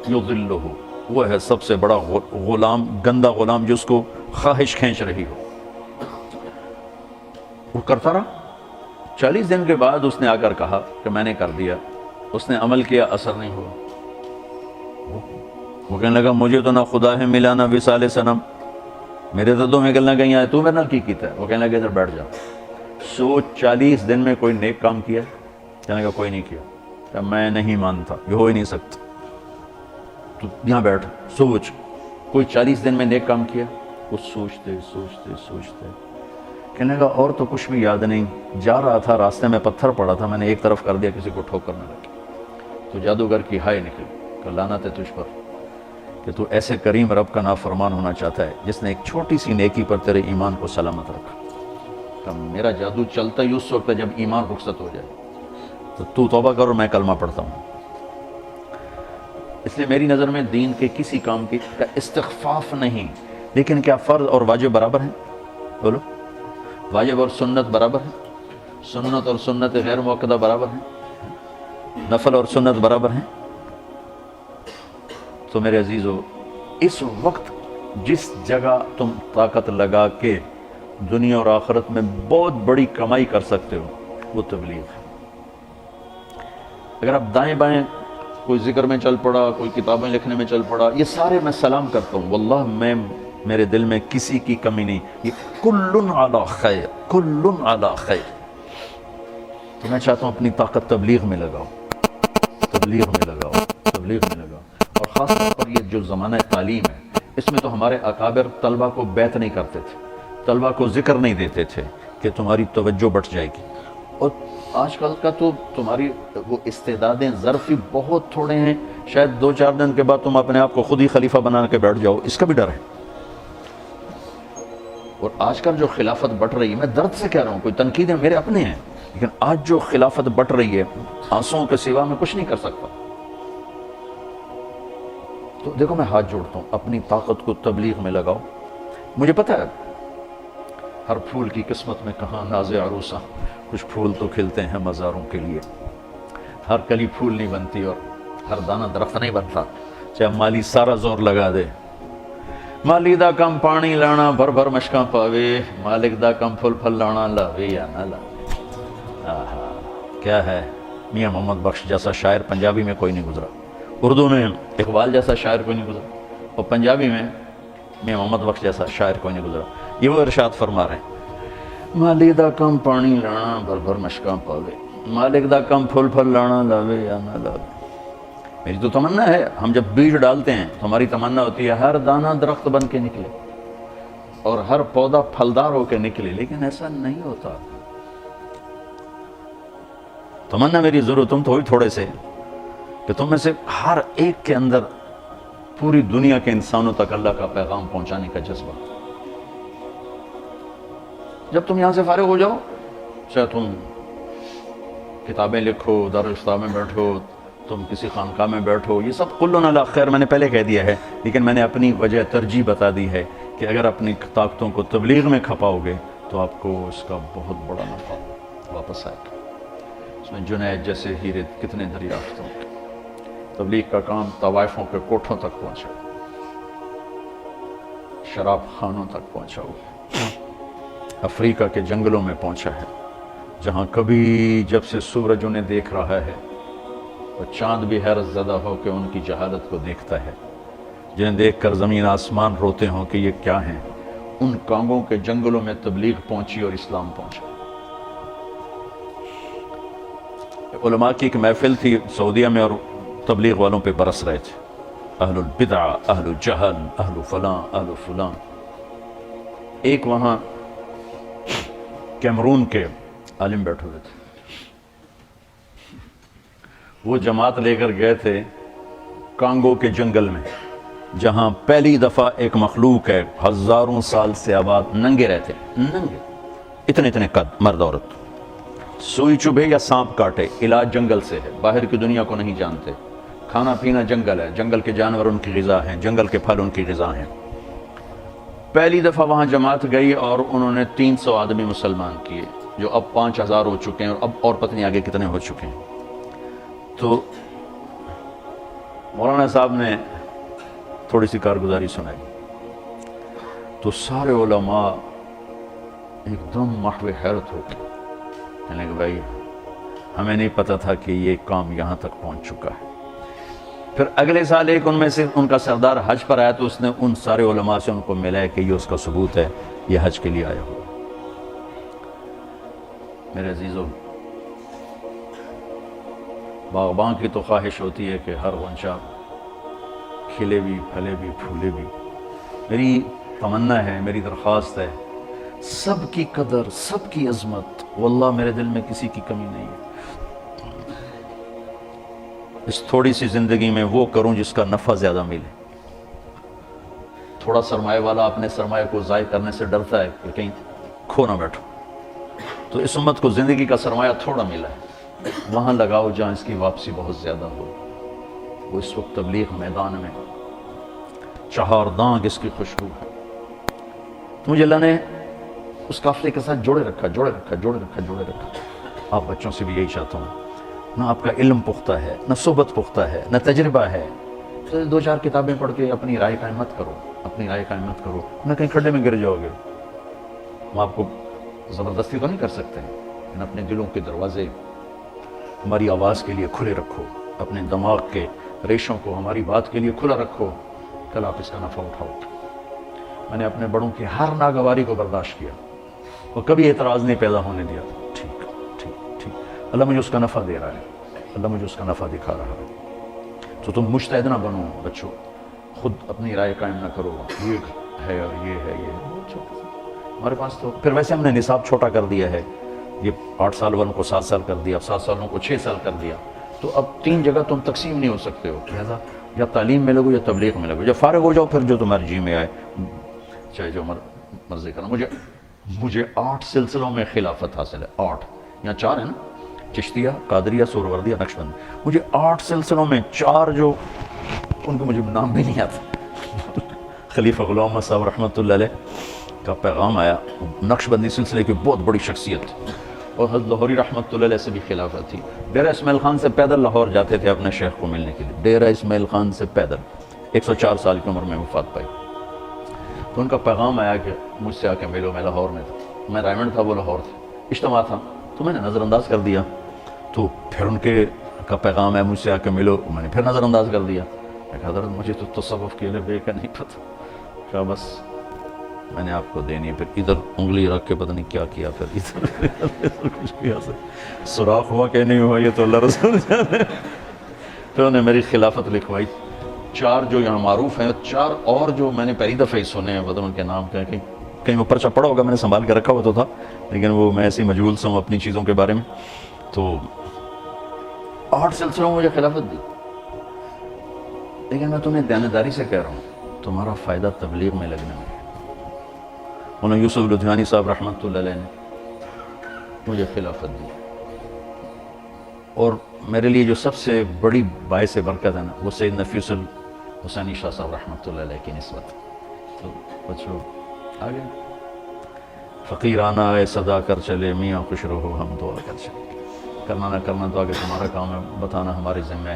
یضلہ، وہ ہے سب سے بڑا غلام، گندا غلام جس کو خواہش کھینچ رہی ہو۔ وہ کرتا رہا، 40 دن کے بعد اس نے آ کر کہا کہ میں نے کر دیا، اس نے عمل کیا، اثر نہیں ہوا۔ وہ کہنے لگا مجھے تو نہ خدا ہے ملا نہ وصال صنم، میرے تو دو میں گلنا گئی ہیں، تو میرے نال کی کیتا ہے؟ وہ کہنے لگا ادھر بیٹھ جا، سوچ 40 دن میں کوئی نیک کام کیا؟ کہنے لگا کوئی نہیں کیا۔ کہ میں نہیں مانتا، یہ ہو ہی نہیں سکتا، تو یہاں بیٹھ سوچ، کوئی 40 دن میں نیک کام کیا؟ وہ سوچتے کہنے لگا اور تو کچھ بھی یاد نہیں، جا رہا تھا راستے میں پتھر پڑا تھا، میں نے ایک طرف کر دیا، کسی کو ٹھوکر نہ لگی۔ تو جادوگر کی ہائے نکلی کہ لعنت ہے تجھ پر کہ تو ایسے کریم رب کا نافرمان ہونا چاہتا ہے جس نے ایک چھوٹی سی نیکی پر تیرے ایمان کو سلامت رکھا۔ کہ میرا جادو چلتا ہی اس وقت ہے جب ایمان رخصت ہو جائے، تو توبہ کر اور میں کلمہ پڑھتا ہوں۔ اس لیے میری نظر میں دین کے کسی کام کی کا استخفاف نہیں، لیکن کیا فرض اور واجب برابر ہیں؟ بولو، واجب اور سنت برابر ہیں؟ سنت اور سنت غیر موقدہ برابر ہیں؟ نفل اور سنت برابر ہیں؟ تو میرے عزیزو، اس وقت جس جگہ تم طاقت لگا کے دنیا اور آخرت میں بہت بڑی کمائی کر سکتے ہو وہ تبلیغ ہے۔ اگر آپ دائیں بائیں کوئی ذکر میں چل پڑا، کوئی کتابیں لکھنے میں چل پڑا، یہ سارے میں سلام کرتا ہوں، واللہ میں میرے دل میں کسی کی کمی نہیں، یہ کل علی خیر، کل علی خیر۔ تو میں چاہتا ہوں اپنی طاقت تبلیغ میں لگاؤ، تبلیغ میں لگاؤ، تبلیغ میں لگاؤ۔ اور خاص طور پر یہ جو زمانہ تعلیم ہے، اس میں تو ہمارے اکابر طلبہ کو بیعت نہیں کرتے تھے، طلبہ کو ذکر نہیں دیتے تھے کہ تمہاری توجہ بٹ جائے گی۔ اور آج کل کا تو تمہاری وہ استعدادیں ظرفی بہت تھوڑے ہیں، شاید 2-4 دن کے بعد تم اپنے آپ کو خود ہی خلیفہ بنا کے بیٹھ جاؤ، اس کا بھی ڈر ہے۔ اور آج کل جو خلافت بٹ رہی ہے، میں درد سے کہہ رہا ہوں، کوئی تنقیدیں میرے اپنے ہیں، لیکن آج جو خلافت بٹ رہی ہے آنسوؤں کے سوا میں کچھ نہیں کر سکتا۔ تو دیکھو میں ہاتھ جوڑتا ہوں، اپنی طاقت کو تبلیغ میں لگاؤ۔ مجھے پتہ ہے ہر پھول کی قسمت میں کہاں ناز عروسہ، کچھ پھول تو کھلتے ہیں مزاروں کے لیے، ہر کلی پھول نہیں بنتی اور ہر دانہ درخت نہیں بنتا، چاہے مالی سارا زور لگا دے۔ مالی دا کم پانی لانا بھر بھر مشکاں پاوے، مالک دا کم پھل پھل لانا لاوے یا نہ لاوے۔ آہا کیا ہے، میاں محمد بخش جیسا شاعر پنجابی میں کوئی نہیں گزرا، اردو میں اقبال جیسا شاعر کوئی نہیں گزرا، اور پنجابی میں میاں محمد بخش جیسا شاعر کوئی نہیں گزرا۔ یہ وہ ارشاد فرما رہے ہیں، مالی دا کم پانی لانا بھر بھر مشکاں پاوے، مالک دا کم پھل پھل لانا لاوے یا نہ لاوے۔ میری تو تمنا ہے، ہم جب بیج ڈالتے ہیں تو ہماری تمنا ہوتی ہے ہر دانہ درخت بن کے نکلے اور ہر پودا پھلدار ہو کے نکلے، لیکن ایسا نہیں ہوتا۔ تمنا میری ضرورت تم تو ہوئی تھوڑے سے کہ تم میں سے ہر ایک کے اندر پوری دنیا کے انسانوں تک اللہ کا پیغام پہنچانے کا جذبہ۔ جب تم یہاں سے فارغ ہو جاؤ، چاہے تم کتابیں لکھو، دارالفتاح میں بیٹھو، تم کسی خانقاہ میں بیٹھو، یہ سب کل علی خیر میں نے پہلے کہہ دیا ہے، لیکن میں نے اپنی وجہ ترجیح بتا دی ہے کہ اگر اپنی طاقتوں کو تبلیغ میں کھپاؤ گے تو آپ کو اس کا بہت بڑا نفع واپس آئے گا۔ اس میں جنید جیسے ہیرے کتنے دریافت ہوں گے۔ تبلیغ کا کام طوائفوں کے کوٹھوں تک پہنچا، شراب خانوں تک پہنچا ہوا، افریقہ کے جنگلوں میں پہنچا ہے، جہاں کبھی جب سے سورج انہیں دیکھ رہا ہے اور چاند بھی حیرت زدہ ہو کہ ان کی جہالت کو دیکھتا ہے، جنہیں دیکھ کر زمین آسمان روتے ہوں کہ یہ کیا ہیں، ان کانگوں کے جنگلوں میں تبلیغ پہنچی اور اسلام پہنچا۔ علماء کی ایک محفل تھی سعودیہ میں اور تبلیغ والوں پہ برس رہے تھے، اہل البدع، اہل الجہل، اہل فلاں، اہل فلاں۔ ایک وہاں کیمرون کے عالم بیٹھے ہوئے تھے، وہ جماعت لے کر گئے تھے کانگو کے جنگل میں، جہاں پہلی دفعہ ایک مخلوق ہے ہزاروں سال سے آباد، ننگے رہتے، ننگے، اتنے اتنے قد، مرد عورت، سوئی چبھے یا سانپ کاٹے، علاج جنگل سے ہے، باہر کی دنیا کو نہیں جانتے، کھانا پینا جنگل ہے، جنگل کے جانور ان کی غذا ہیں، جنگل کے پھل ان کی غذا ہیں۔ پہلی دفعہ وہاں جماعت گئی اور انہوں نے 300 آدمی مسلمان کیے، جو اب 5000 ہو چکے ہیں، اور اب اور پتہ نہیں آگے کتنے ہو چکے ہیں۔ تو مولانا صاحب نے تھوڑی سی کارگزاری سنائی تو سارے علماء ایک دم محو حیرت ہو گئے، کہنے کہ بھائی ہمیں نہیں پتا تھا کہ یہ کام یہاں تک پہنچ چکا ہے۔ پھر اگلے سال ایک ان میں سے ان کا سردار حج پر آیا تو اس نے ان سارے علماء سے ان کو ملا کہ یہ اس کا ثبوت ہے، یہ حج کے لیے آیا ہوا۔ میرے عزیزو، باغباں کی تو خواہش ہوتی ہے کہ ہر غنچہ کھلے بھی، پھلے بھی، پھولے بھی۔ میری تمنا ہے، میری درخواست ہے، سب کی قدر، سب کی عظمت، واللہ میرے دل میں کسی کی کمی نہیں ہے۔ اس تھوڑی سی زندگی میں وہ کروں جس کا نفع زیادہ ملے۔ تھوڑا سرمایہ والا اپنے سرمایہ کو ضائع کرنے سے ڈرتا ہے کہ کہیں کھو نہ بیٹھو، تو اس امت کو زندگی کا سرمایہ تھوڑا ملا ہے، وہاں لگاؤ جہاں اس کی واپسی بہت زیادہ ہو۔ وہ اس وقت تبلیغ میدان میں چہار دانگ اس کی خوشبو ہے۔ تو مجھے اللہ نے اس قافلے کے ساتھ جوڑے رکھا۔ آپ بچوں سے بھی یہی چاہتا ہوں، نہ آپ کا علم پختہ ہے، نہ صحبت پختہ ہے، نہ تجربہ ہے، تو 2-4 کتابیں پڑھ کے اپنی رائے قائم مت کرو، نہ کہیں کھڈے میں گر جاؤ گے۔ ہم آپ کو زبردستی تو نہیں کر سکتے، لیکن اپنے دلوں کے دروازے ہماری آواز کے لیے کھلے رکھو، اپنے دماغ کے ریشوں کو ہماری بات کے لیے کھلا رکھو، کل آپ اس کا نفع اٹھاؤ۔ میں نے اپنے بڑوں کی ہر ناگواری کو برداشت کیا اور کبھی اعتراض نہیں پیدا ہونے دیا۔ ٹھیک اللہ مجھے اس کا نفع دے رہا ہے، اللہ مجھے اس کا نفع دکھا رہا ہے۔ تو تم مجتہد نہ بنو بچوں، خود اپنی رائے قائم نہ کرو، یہ ہے اور یہ ہے، ہمارے پاس تو پھر ویسے ہم نے نصاب چھوٹا کر دیا ہے، یہ 8 سال والوں کو 7 سال کر دیا، 7 سالوں کو 6 سال کر دیا، تو اب 3 جگہ تم تقسیم نہیں ہو سکتے ہو، لہذا یا تعلیم میں لگو یا تبلیغ میں لگو، جب فارغ ہو جاؤ پھر جو تمہاری جی میں آئے، چاہے جو مرضی کرنا. مجھے 8 سلسلوں میں خلافت حاصل ہے. 8 یہاں 4 ہیں نا, چشتیہ, قادریہ, سہروردیہ, نقشبند. مجھے 8 سلسلوں میں 4 جو ان کو مجھے نام بھی نہیں آتا. خلیفہ غلام احمد صاحب رحمۃ اللہ علیہ کا پیغام آیا. نقشبندی سلسلے کی بہت بڑی شخصیت, اور حضرت لاہوری رحمۃ اللہ علیہ سے بھی خلافت تھی. ڈیرہ اسماعیل خان سے پیدل لاہور جاتے تھے اپنے شیخ کو ملنے کے لیے. ڈیرہ اسماعیل خان سے پیدل 104 سال کی عمر میں وفات پائی. تو ان کا پیغام آیا کہ مجھ سے آ کے ملو. میں لاہور میں تھا, میں رائمنڈ تھا, وہ لاہور تھے. اجتماع تھا تو میں نے نظر انداز کر دیا. تو پھر ان کے کا پیغام ہے مجھ سے آ کے ملو, میں نے پھر نظر انداز کر دیا. میں کہا حضرت مجھے تو تصوف کے لبے کا نہیں پتہ. کہا بس میں نے آپ کو دینی ہے. پھر ادھر انگلی رکھ کے پتہ نہیں کیا کیا, پھر ادھر کچھ کیا, سوراخ ہوا کہ نہیں ہوا یہ تو اللہ رسول جانے. پھر انہوں نے میری خلافت لکھوائی. 4 جو یہاں معروف ہیں, 4 اور جو میں نے پہلی دفعہ ہی سنے ہیں, پتہ ان کے نام کیا کہ کہیں وہ پرچہ پڑا ہوگا, میں نے سنبھال کے رکھا ہوا تو تھا, لیکن وہ میں ایسے مجہول سا ہوں اپنی چیزوں کے بارے میں. تو 8 سلسلوں میں مجھے خلافت دی. لیکن میں تمہیں دیانتداری سے کہہ رہا ہوں, تمہارا فائدہ تبلیغ میں لگنے میں. مولانا یوسف لدھیانی صاحب رحمۃ اللہ علیہ نے مجھے خلافت دی, اور میرے لیے جو سب سے بڑی باعث برکت ہے نا, وہ سید نفیس الحسینی شاہ صاحب رحمۃ اللہ علیہ کی نسبت. تو بچوں آگے فقیرانہ اے صدا کر چلے, میاں خوش رہو ہم دعا کر چلے. کرنا نہ کرنا تو آگے تمہارا کام ہے, بتانا ہماری ذمہ ہے.